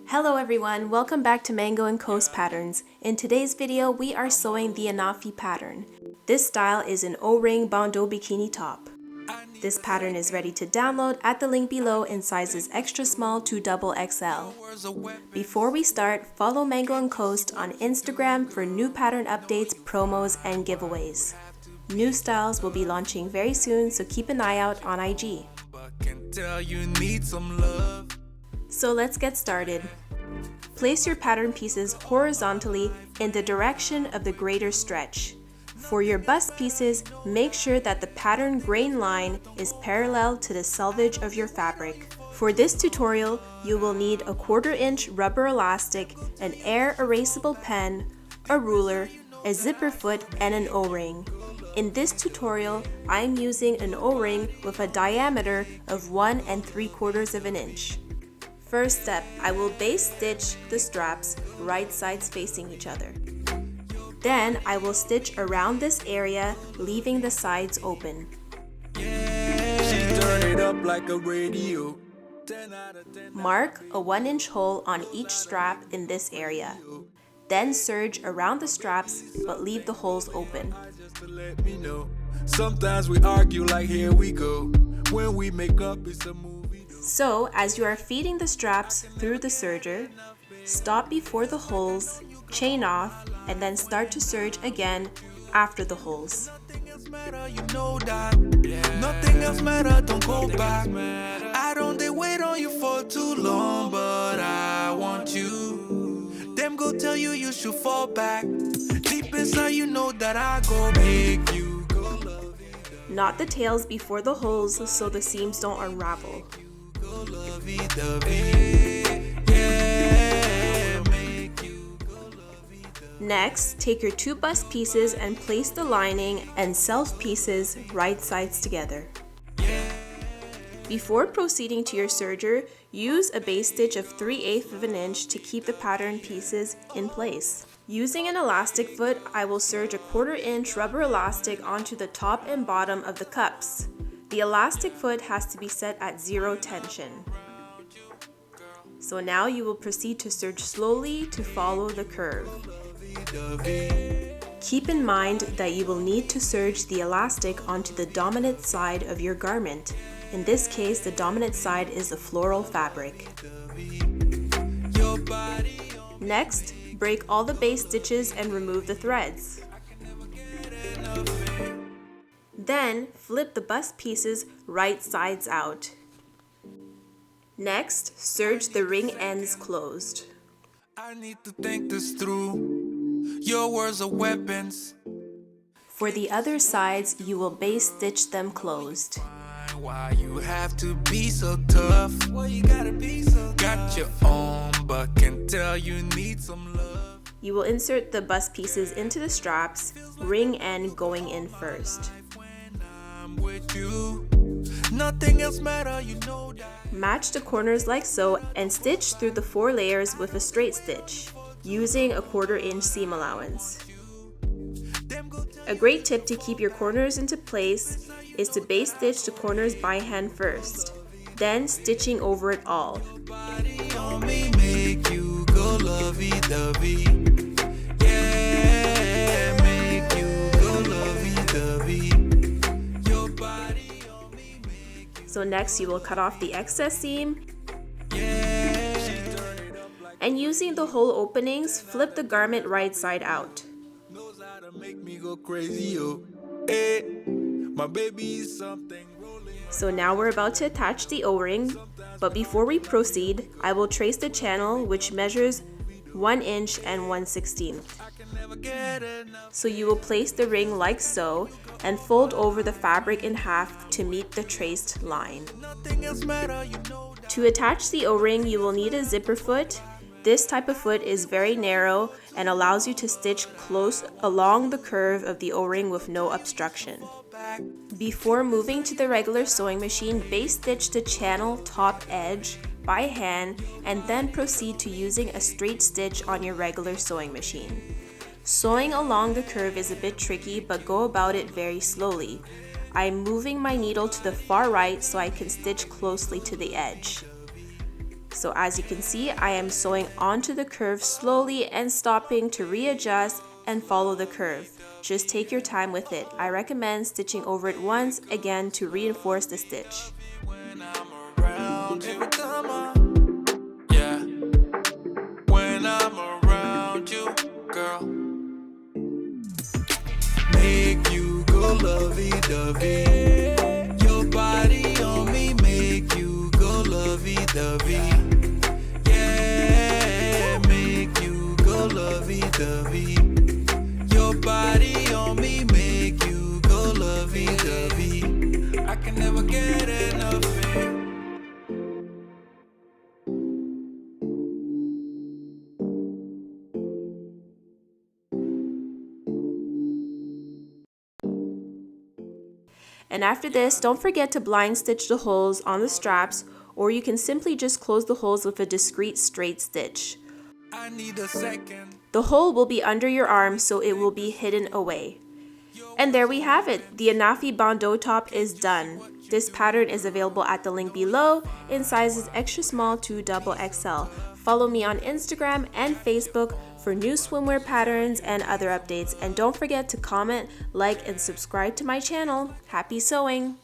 Hello everyone, welcome back to Mango and Coast Patterns. In today's video, we are sewing the Anafi pattern. This style is an O-ring Bandeau Bikini top. This pattern is ready to download at the link below in sizes extra small to XXL. Before we start, follow Mango and Coast on Instagram for new pattern updates, promos, and giveaways. New styles will be launching very soon, so keep an eye out on IG. So let's get started. Place your pattern pieces horizontally in the direction of the greater stretch. For your bust pieces, make sure that the pattern grain line is parallel to the selvage of your fabric. For this tutorial, you will need a 1/4 inch rubber elastic, an air erasable pen, a ruler, a zipper foot, and an O-ring. In this tutorial, I am using an O-ring with a diameter of 1 3/4 inch. First step, I will base stitch the straps right sides facing each other. Then I will stitch around this area, leaving the sides open. Mark a 1 inch hole on each strap in this area. Then serge around the straps, but leave the holes open. Sometimes we argue like here we go. When we make up, it's a movie. So, as you are feeding the straps through the serger, stop before the holes, chain off, and then start to serge again after the holes. Nothing else matters, don't go back. I don't wait on you for too long, but I want you. Them go tell you you should fall back. Deep inside you know that I go make you go. Knot the tails before the holes so the seams don't unravel. Next, take your 2 bust pieces and place the lining and self pieces right sides together. Before proceeding to your serger, use a base stitch of 3/8 inch to keep the pattern pieces in place. Using an elastic foot, I will serge a 1/4 inch rubber elastic onto the top and bottom of the cups. The elastic foot has to be set at 0 tension. So now you will proceed to serge slowly to follow the curve. Keep in mind that you will need to serge the elastic onto the dominant side of your garment. In this case, the dominant side is the floral fabric. Next, break all the base stitches and remove the threads. Then, flip the bust pieces right sides out. Next, serge the ring ends closed. I need to think this through. Your words are weapons. For the other sides, you will base stitch them closed. Why you have to be so tough? Why you gotta be so tough? Got your own, but can tell you need some love. You will insert the bust pieces into the straps, ring end going in first. With you, nothing else matter, you know that. Match the corners like so and stitch through the 4 layers with a straight stitch, using a 1/4 inch seam allowance. A great tip to keep your corners into place is to base stitch the corners by hand first, then stitching over it all. So next you will cut off the excess seam, and using the hole openings, flip the garment right side out. So now we're about to attach the O-ring, but before we proceed, I will trace the channel, which measures 1 inch and 1/16. So you will place the ring like so and fold over the fabric in half to meet the traced line. To attach the O-ring, you will need a zipper foot. This type of foot is very narrow and allows you to stitch close along the curve of the O-ring with no obstruction. Before moving to the regular sewing machine, base stitch the channel top edge by hand and then proceed to using a straight stitch on your regular sewing machine. Sewing along the curve is a bit tricky, but go about it very slowly. I'm moving my needle to the far right so I can stitch closely to the edge. So as you can see, I am sewing onto the curve slowly and stopping to readjust and follow the curve. Just take your time with it. I recommend stitching over it once again to reinforce the stitch. When I'm around you, yeah. When I'm around you, girl, make you go lovey-dovey. Your body on me, make you go lovey-dovey. Yeah, make you go lovey-dovey. Your body on me, make you go lovey-dovey. I can never get enough of it. And after this, don't forget to blind stitch the holes on the straps, or you can simply just close the holes with a discreet straight stitch. I need a second. The hole will be under your arm, so it will be hidden away. And there we have it. The Anafi Bandeau top is done. This pattern is available at the link below in sizes extra small to XXL. Follow me on Instagram and Facebook for new swimwear patterns and other updates. And don't forget to comment, like, and subscribe to my channel. Happy sewing!